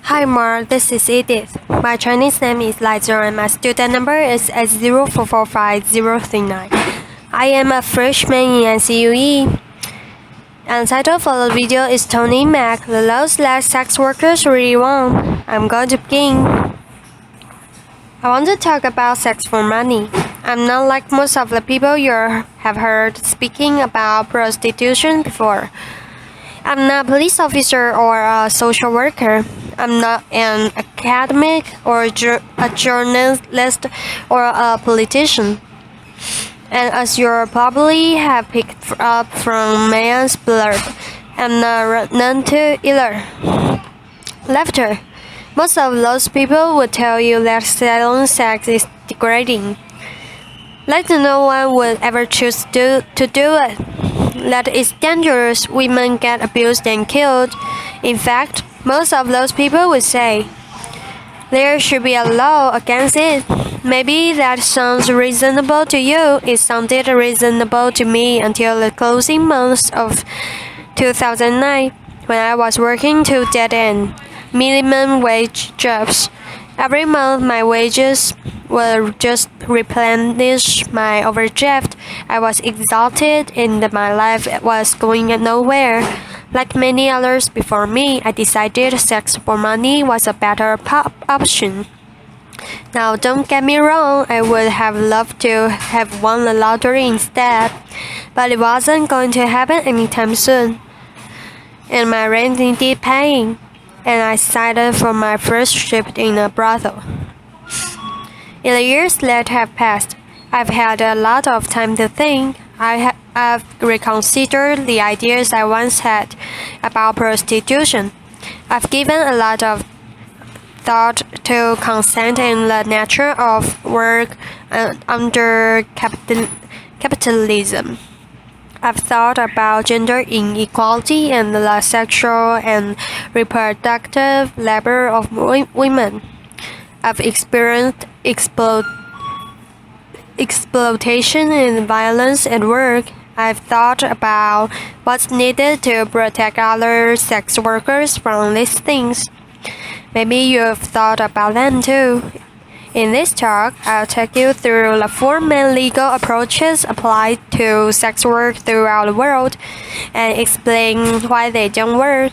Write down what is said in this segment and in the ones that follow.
Hi Mark, this is Edith. My Chinese name is Lai Zheng and my student number is S0445039. I am a freshman in NCUE. And the title for the video is Toni Mac, the laws that sex workers really want. I'm going to begin. I want to talk about sex for money. I'm not like most of the people you have heard speaking about prostitution before. I'm not a police officer or a social worker. I'm not an academic or a journalist or a politician. And as you probably have picked up from man's blood, I'm not none to either. Laughter. Most of those people would tell you that selling sex is degrading. Like no one would ever choose to do it. That it's dangerous, women get abused and killed. In fact, most of those people would say there should be a law against it. Maybe that sounds reasonable to you. It sounded reasonable to me until the closing months of 2009, when I was working two dead-end minimum wage jobs. Every month, my wages would just replenish my overdraft. I was exhausted and my life was going nowhere. Like many others before me, I decided sex for money was a better option. Now, don't get me wrong, I would have loved to have won the lottery instead, but it wasn't going to happen anytime soon. And my rent needed paying, and I signed up for my first shift in a brothel. In the years that have passed, I've had a lot of time to think. I've reconsidered the ideas I once had about prostitution. I've given a lot of thought to consent and the nature of work under capitalism. I've thought about gender inequality and the sexual and reproductive labor of women. I've experienced exploitation and violence at work. I've thought about what's needed to protect other sex workers from these things. Maybe you've thought about them too. In this talk, I'll take you through the four main legal approaches applied to sex work throughout the world and explain why they don't work,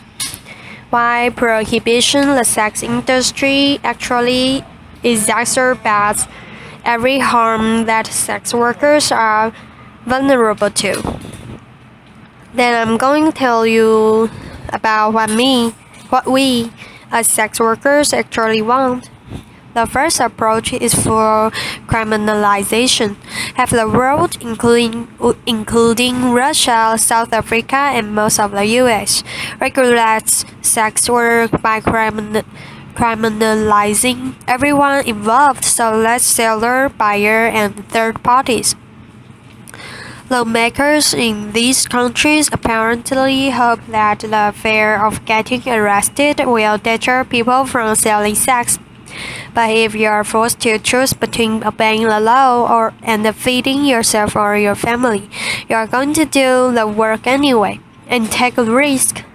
why prohibition the sex industry actually exacerbates every harm that sex workers are vulnerable to. Then I'm going to tell you about what we as sex workers actually want. The first approach is for criminalization. Half the world, including Russia, South Africa, and most of the US, regulates sex work by criminalizing everyone involved, so that's seller, buyer, and third parties. Lawmakers in these countries apparently hope that the fear of getting arrested will deter people from selling sex. But if you are forced to choose between obeying the law and feeding yourself or your family, you are going to do the work anyway and take a risk.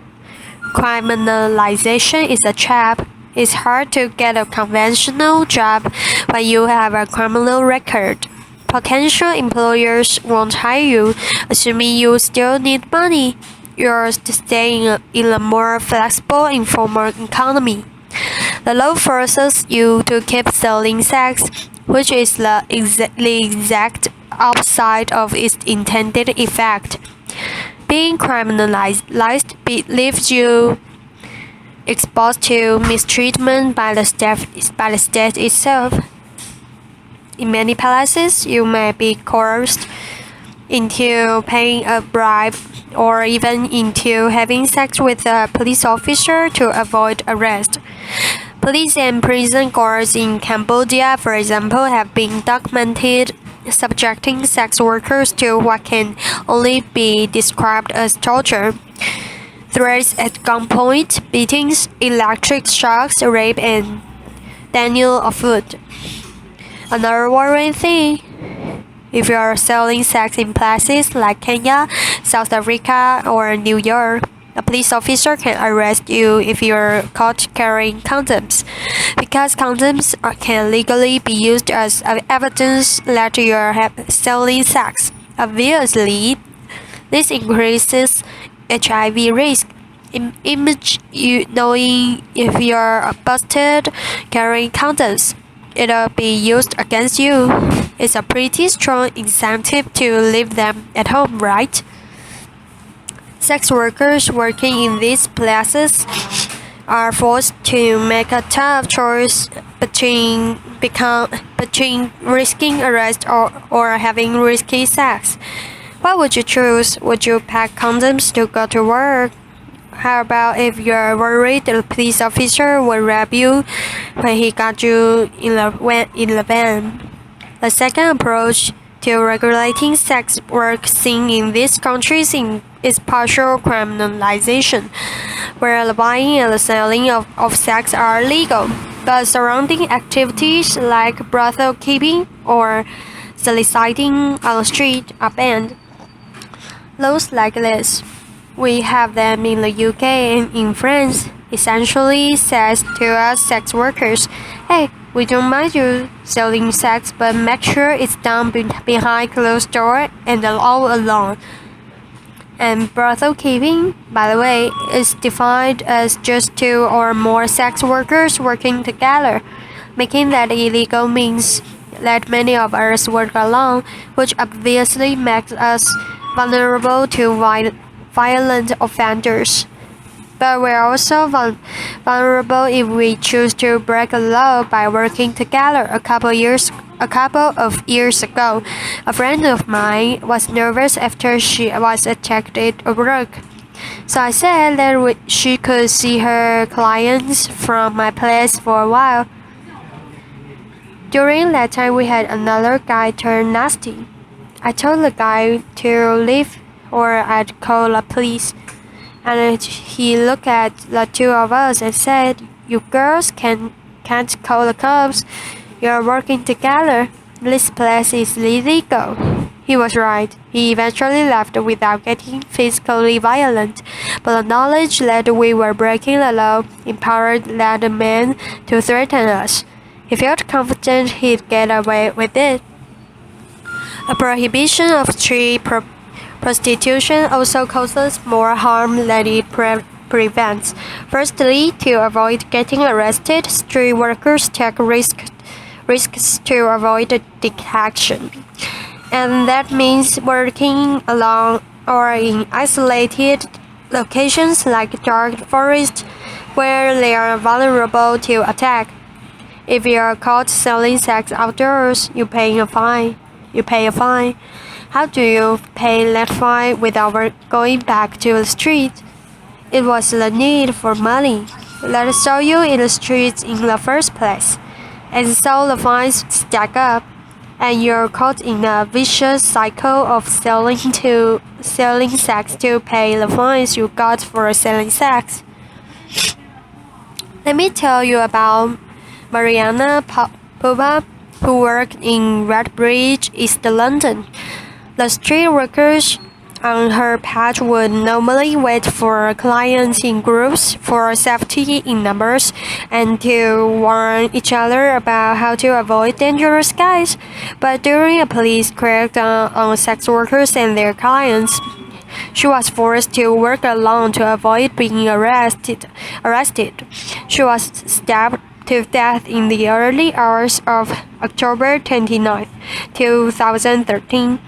Criminalization is a trap. It's hard to get a conventional job when you have a criminal record. Potential employers won't hire you, assuming you still need money. You're staying in a more flexible, informal economy. The law forces you to keep selling sex, which is the exact opposite of its intended effect. Being criminalized leaves you exposed to mistreatment by the state itself. In many places, you may be coerced into paying a bribe or even into having sex with a police officer to avoid arrest. Police and prison guards in Cambodia, for example, have been documented subjecting sex workers to what can only be described as torture. Threats at gunpoint, beatings, electric shocks, rape, and denial of food. Another worrying thing, if you are selling sex in places like Kenya, South Africa, or New York, A police officer can arrest you if you're caught carrying condoms, because condoms can legally be used as evidence that you're selling sex. Obviously, this increases HIV risk. Image you knowing if you're busted carrying condoms, it'll be used against you. It's a pretty strong incentive to leave them at home, right? Sex workers working in these places are forced to make a tough choice between risking arrest or having risky sex. What would you choose? Would you pack condoms to go to work? How about if you're worried the police officer will rob you when he got you in the van? The second approach to regulating sex work seen in these countries is partial criminalization, where the buying and the selling of sex are legal, but surrounding activities like brothel keeping or soliciting on the street are banned. Laws like this, we have them in the UK and in France, essentially says to us sex workers, hey, we don't mind you selling sex, but make sure it's done behind closed door and all alone. And brothel keeping, by the way, is defined as just two or more sex workers working together. Making that illegal means that many of us work alone, which obviously makes us vulnerable to violent offenders. But we're also vulnerable if we choose to break a law by working together. A couple of years ago, a friend of mine was nervous after she was attacked at work. So I said that she could see her clients from my place for a while. During that time, we had another guy turn nasty. I told the guy to leave or I'd call the police. And he looked at the two of us and said, you girls can't call the cops. You're working together. This place is illegal. He was right. He eventually left without getting physically violent, but the knowledge that we were breaking the law empowered that man to threaten us. He felt confident he'd get away with it. A prohibition of street prostitution also causes more harm than it prevents. Firstly, to avoid getting arrested, street workers take risks to avoid detection. And that means working alone or in isolated locations like dark forests where they are vulnerable to attack. If you are caught selling sex outdoors, you pay a fine. How do you pay that fine without going back to the street? It was the need for money that saw you in the streets in the first place. And so the fines stack up, and you're caught in a vicious cycle of selling sex to pay the fines you got for selling sex. Let me tell you about Mariana Pupa, who worked in Redbridge, East London. The street workers on her patch would normally wait for clients in groups for safety in numbers and to warn each other about how to avoid dangerous guys. But during a police crackdown on sex workers and their clients, she was forced to work alone to avoid being arrested. She was stabbed to death in the early hours of October 29, 2013.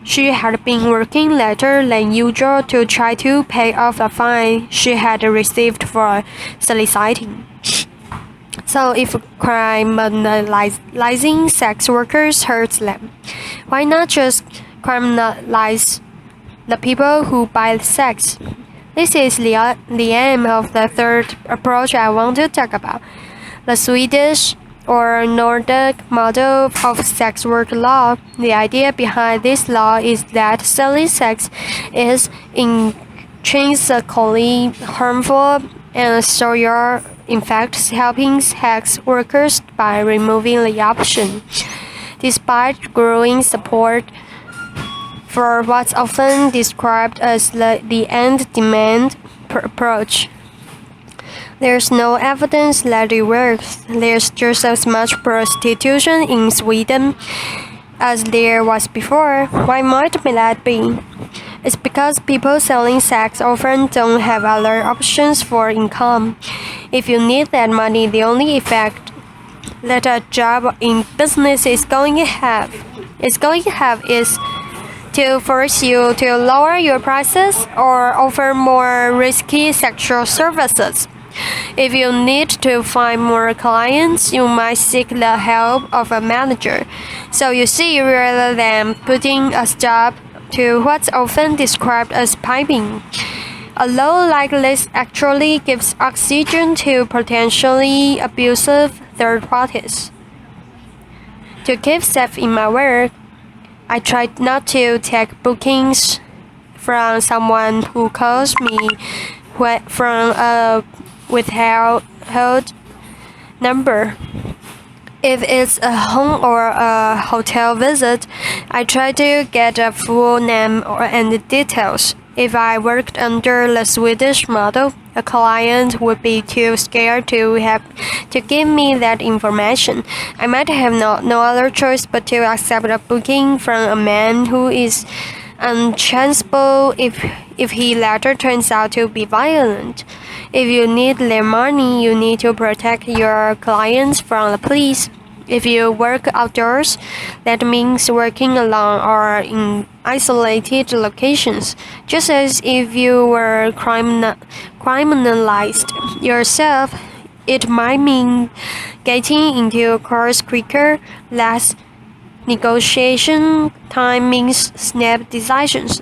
She had been working later than usual to try to pay off the fine she had received for soliciting. So if criminalizing sex workers hurts them, why not just criminalize the people who buy sex? This is the aim of the third approach I want to talk about. The Swedish or Nordic model of sex work law. The idea behind this law is that selling sex is intrinsically harmful, and so you're in fact helping sex workers by removing the option. Despite growing support for what's often described as the end demand, approach. There's no evidence that it works. There's just as much prostitution in Sweden as there was before. Why might that be? It's because people selling sex often don't have other options for income. If you need that money, the only effect that a job in business is going to have is to force you to lower your prices or offer more risky sexual services. If you need to find more clients, you might seek the help of a manager. So you see, rather than putting a stop to what's often described as piping, a law like this actually gives oxygen to potentially abusive third parties. To keep safe in my work, I try not to take bookings from someone who calls me from a withheld number. If it's a home or a hotel visit, I try to get a full name and details. If I worked under the Swedish model, a client would be too scared to give me that information. I might have no other choice but to accept a booking from a man who is unchanceable if he later turns out to be violent. If you need their money, you need to protect your clients from the police. If you work outdoors, that means working alone or in isolated locations. Just as if you were criminalized yourself, it might mean getting into cars quicker, less negotiation time means snap decisions.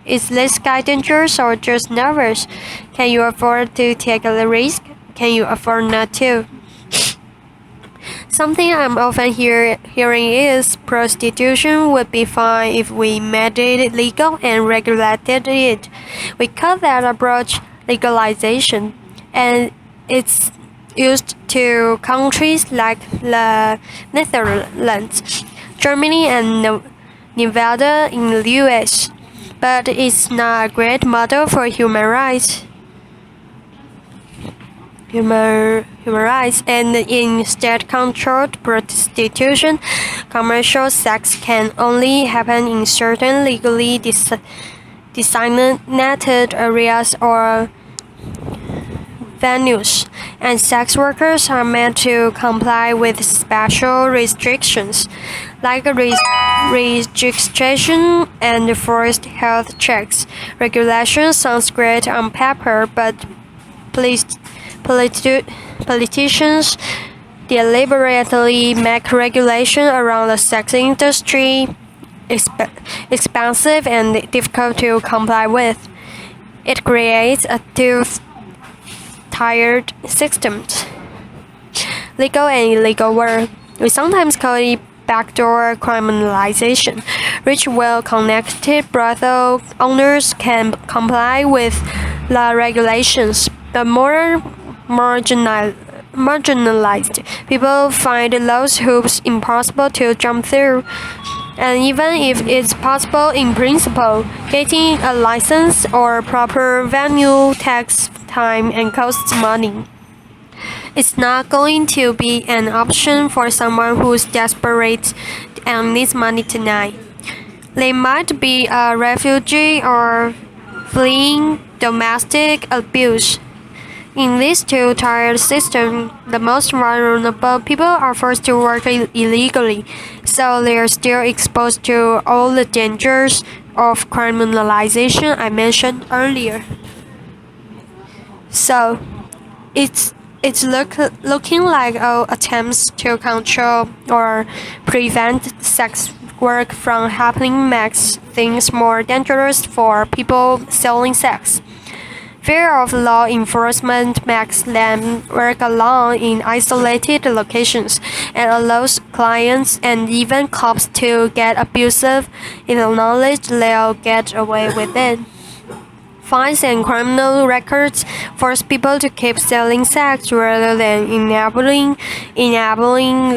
Is this guy dangerous or just nervous? Can you afford to take the risk? Can you afford not to? Something I'm often hearing is prostitution would be fine if we made it legal and regulated it. We call that approach legalization, and it's used to countries like the Netherlands, Germany, and Nevada in the US. But it's not a great model for human rights, and in state-controlled prostitution, commercial sex can only happen in certain legally designated areas or venues, and sex workers are meant to comply with special restrictions, like registration and forced health checks. Regulation sounds great on paper, but politicians deliberately make regulation around the sex industry expensive and difficult to comply with. It creates a two-tiered system: legal and illegal work. We sometimes call it backdoor criminalization. Rich, well-connected brothel owners can comply with the regulations, but more marginalized people find those hoops impossible to jump through. And even if it's possible in principle, getting a license or proper venue takes time and costs money. It's not going to be an option for someone who's desperate and needs money tonight. They might be a refugee or fleeing domestic abuse. In this two-tiered system, the most vulnerable people are forced to work illegally, so they are still exposed to all the dangers of criminalization I mentioned earlier. So, it's looking like all attempts to control or prevent sex work from happening makes things more dangerous for people selling sex. Fear of law enforcement makes them work alone in isolated locations and allows clients and even cops to get abusive in the knowledge they'll get away with it. Fines and criminal records force people to keep selling sex rather than enabling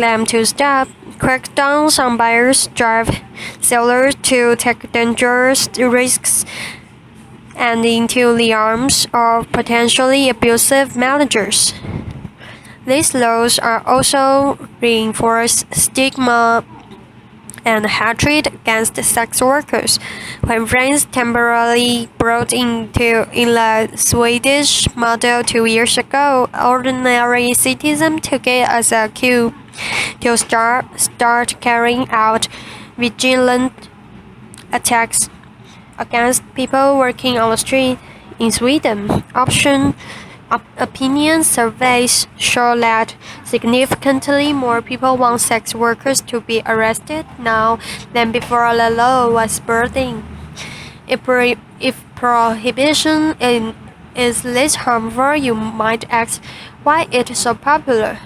them to stop. Crackdowns on buyers drive sellers to take dangerous risks and into the arms of potentially abusive managers. These laws are also reinforce stigma and hatred against sex workers. When France temporarily brought into in the Swedish model 2 years ago, ordinary citizens took it as a cue to start carrying out vigilant attacks against people working on the street. In Sweden, opinion surveys show that significantly more people want sex workers to be arrested now than before the law was brought in. If prohibition is less harmful, you might ask why it is so popular.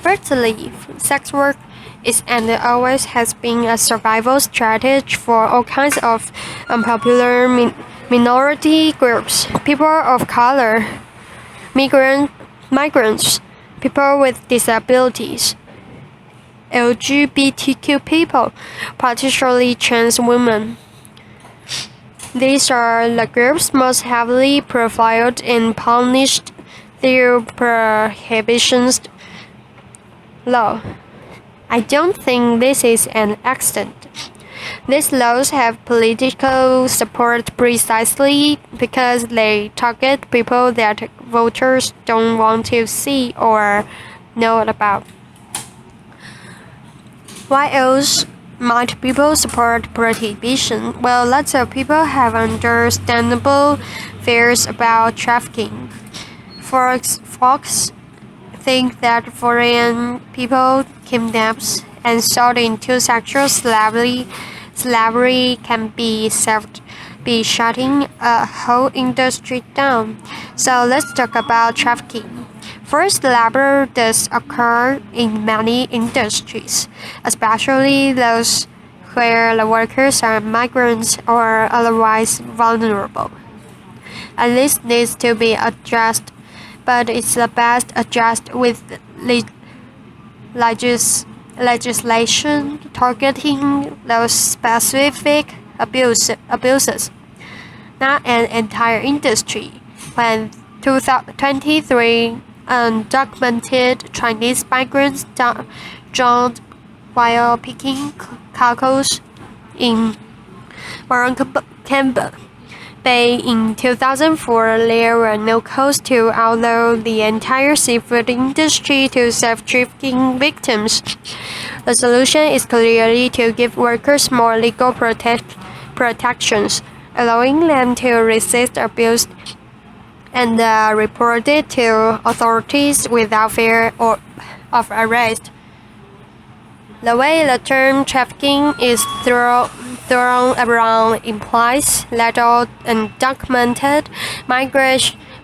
Firstly, sex work is and always has been a survival strategy for all kinds of unpopular minority groups, people of color, migrants, people with disabilities, LGBTQ people, particularly trans women. These are the groups most heavily profiled and punished through prohibitions law. I don't think this is an accident. These laws have political support precisely because they target people that voters don't want to see or know about. Why else might people support prohibition? Well, lots of people have understandable fears about trafficking. Folks think that foreign people kidnapped and sold into sexual slavery can be shutting a whole industry down. So let's talk about trafficking. Forced labor does occur in many industries, especially those where the workers are migrants or otherwise vulnerable. And this needs to be addressed, but it's the best addressed with legislation targeting those specific abuses, not an entire industry. When 23 undocumented Chinese migrants drowned while picking cockles in Maracaibo Bay in 2004, there were no calls to outlaw the entire seafood industry to save trafficking victims. The solution is clearly to give workers more legal protections, allowing them to resist abuse and report it to authorities without fear of arrest. The way the term trafficking is thrown around implies that all undocumented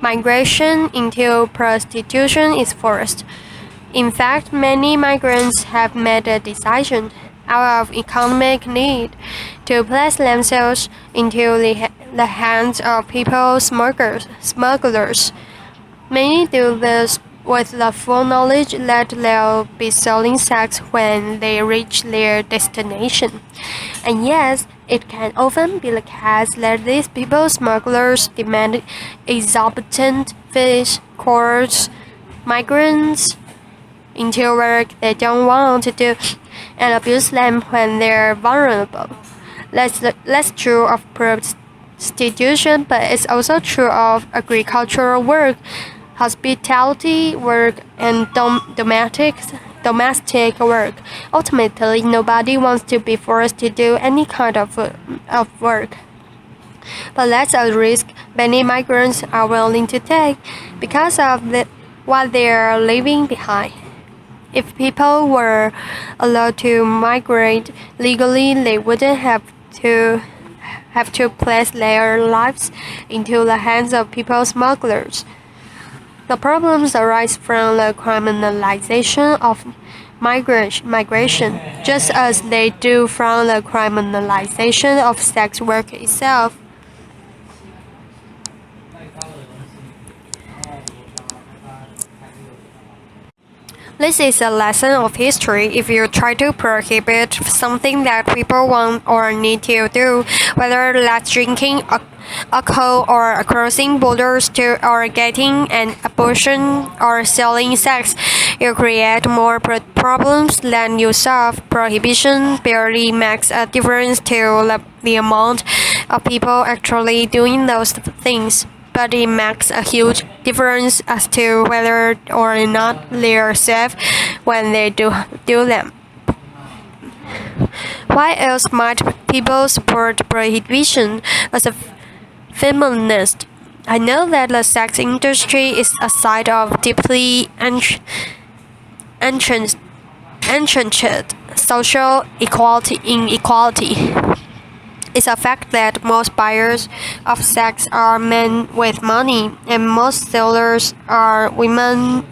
migration into prostitution is forced. In fact, many migrants have made a decision, out of economic need, to place themselves into the hands of people smugglers. Many do this with the full knowledge that they'll be selling sex when they reach their destination. And yes, it can often be the case that these people smugglers demand exorbitant fees, coerce migrants into work they don't want to do, and abuse them when they're vulnerable. That's true of prostitution, but it's also true of agricultural work, hospitality work, and domestic work. Ultimately, nobody wants to be forced to do any kind of work. But that's a risk many migrants are willing to take because of what they're leaving behind. If people were allowed to migrate legally, they wouldn't have to place their lives into the hands of people smugglers. The problems arise from the criminalization of migration, just as they do from the criminalization of sex work itself. This is a lesson of history. If you try to prohibit something that people want or need to do, whether that's drinking alcohol or crossing borders to or getting an abortion or selling sex, you create more problems than you solve. Prohibition barely makes a difference to the amount of people actually doing those things, but it makes a huge difference as to whether or not they are safe when they do them. Why else might people support prohibition? As a feminist, I know that the sex industry is a side of deeply entrenched social inequality. It's a fact that most buyers of sex are men with money, and most sellers are women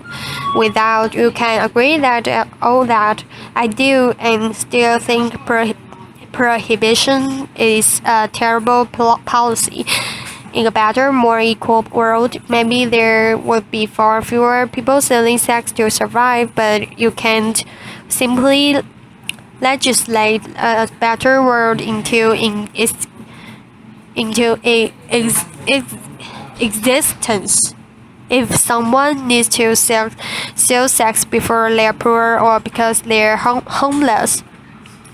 without. You can agree that all that I do and still think prohibition is a terrible policy. In a better, more equal world, maybe there would be far fewer people selling sex to survive, but you can't simply legislate a better world into existence. If someone needs to sell sex because they're poor, or because they're homeless,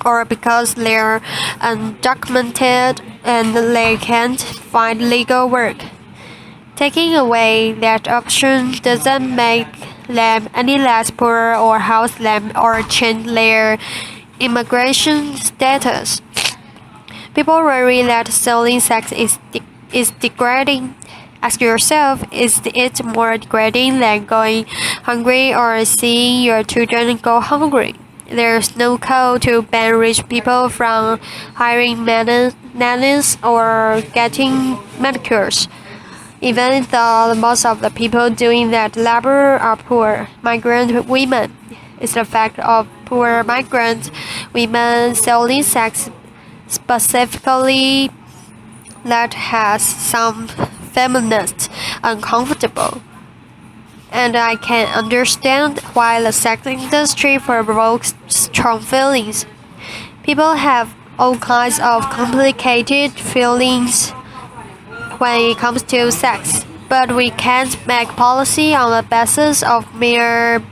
or because they're undocumented and they can't find legal work, taking away that option doesn't make them any less poor or house them or change their immigration status. People worry that selling sex is degrading. Ask yourself, is it more degrading than going hungry or seeing your children go hungry? There's no code to ban rich people from hiring nannies or getting manicures, even though most of the people doing that labor are poor migrant women. It's the fact of poor migrant women selling sex specifically that has some feminists uncomfortable. And I can understand why the sex industry provokes strong feelings. People have all kinds of complicated feelings when it comes to sex, but we can't make policy on the basis of mere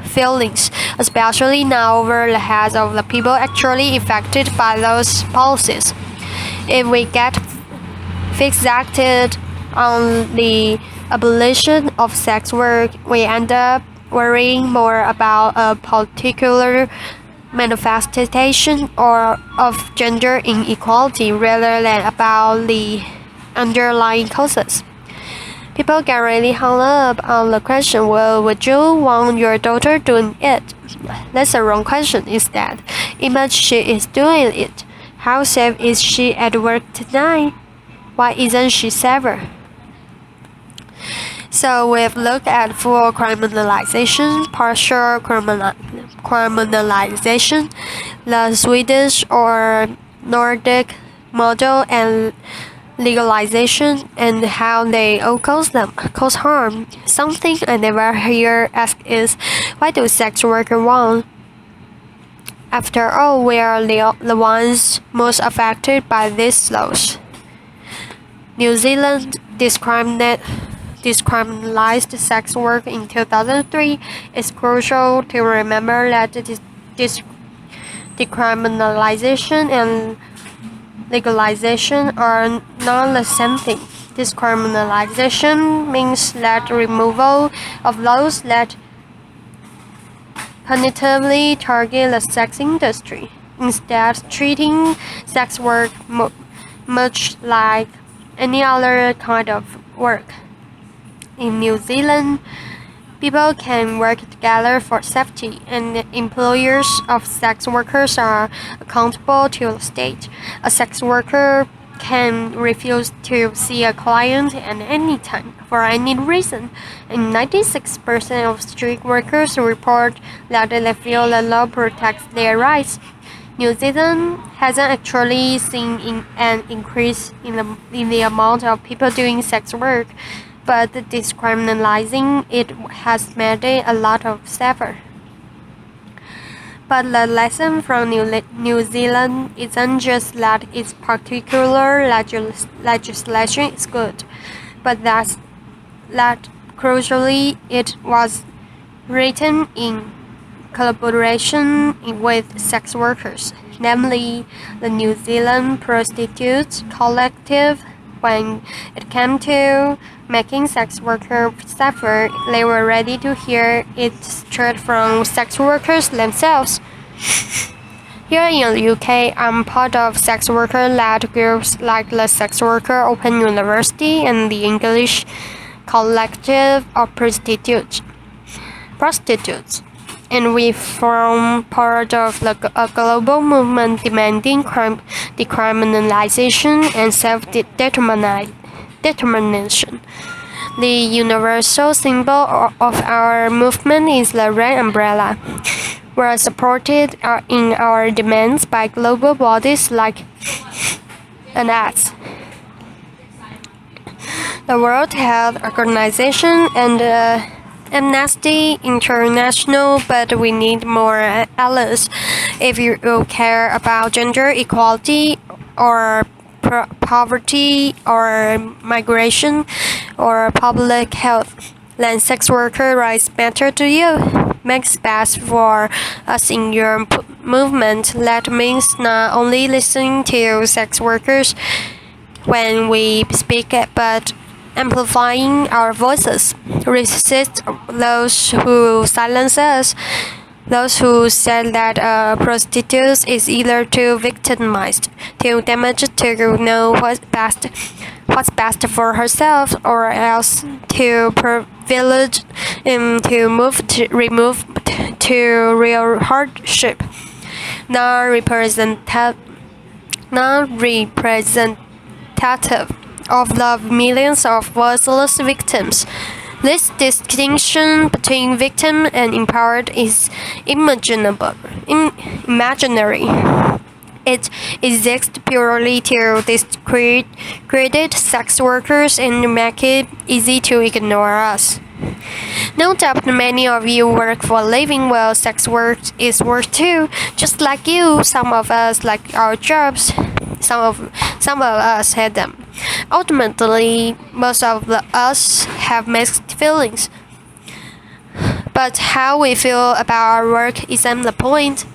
feelings, especially now over the heads of the people actually affected by those policies. If we get fixated on the abolition of sex work, we end up worrying more about a particular manifestation of gender inequality rather than about the underlying causes. People get really hung up on the question, well, would you want your daughter doing it? That's the wrong question instead. Imagine she is doing it. How safe is she at work tonight? Why isn't she safer? So we've looked at full criminalization, partial criminalization, the Swedish or Nordic model, and legalization, and how they all cause harm. Something I never hear asked is, why do sex workers want? After all, we are the ones most affected by these laws. New Zealand decriminalized sex work in 2003. It's crucial to remember that decriminalization and legalization are not the same thing. Decriminalization means that removal of laws that punitively target the sex industry, instead treating sex work much like any other kind of work. In New Zealand, people can work together for safety, and employers of sex workers are accountable to the state. A sex worker can refuse to see a client at any time for any reason, and 96% of street workers report that they feel the law protects their rights. New Zealand hasn't actually seen an increase in the amount of people doing sex work, but decriminalizing it has made it a lot of safer. But the lesson from New Zealand isn't just that its particular legislation is good, but that crucially it was written in collaboration with sex workers, namely the New Zealand Prostitutes Collective. When it came to making sex workers safer, they were ready to hear it straight from sex workers themselves. Here in the UK, I'm part of sex worker-led groups like the Sex Worker Open University and the English Collective of Prostitutes. And we form part of a global movement demanding decriminalization and self-determination. The universal symbol of our movement is the red umbrella. We are supported in our demands by global bodies like UNAIDS, the World Health Organization, and Amnesty International, but we need more allies. If you care about gender equality or poverty or migration or public health, then sex worker rights matter to you. Make space for us in your movement. That means not only listening to sex workers when we speak, but amplifying our voices. Resist those who silence us, those who said that prostitutes is either too victimized, too damaged to know what's best for herself, or else too privileged to remove to real hardship. Non-representative of the millions of voiceless victims. This distinction between victim and empowered is imaginary. It exists purely to discredit sex workers and make it easy to ignore us. No doubt many of you work for a living. Well, sex work is work too. Just like you, some of us like our jobs. Some of us hate them. Ultimately, most of us have mixed feelings. But how we feel about our work isn't the point.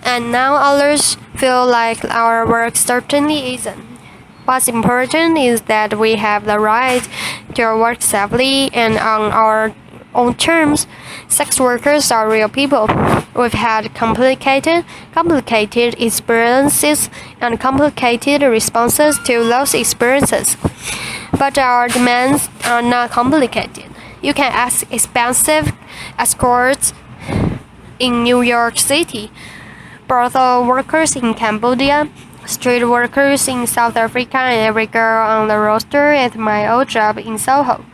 And now others feel like our work certainly isn't. What's important is that we have the right to work safely and on our own terms. Sex workers are real people. We've had complicated experiences and complicated responses to those experiences. But our demands are not complicated. You can ask expensive escorts in New York City, brothel workers in Cambodia, street workers in South Africa, and every girl on the roster at my old job in Soho.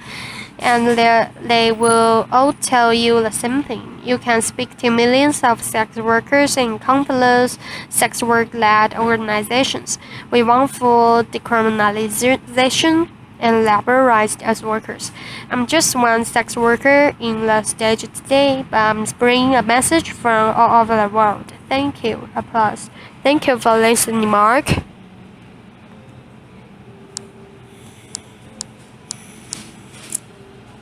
And they will all tell you the same thing. You can speak to millions of sex workers in countless sex work-led organizations. We want full decriminalization and labor rights as workers. I'm just one sex worker in the stage today, but I'm spreading a message from all over the world. Thank you. Applause. Thank you for listening, Mark.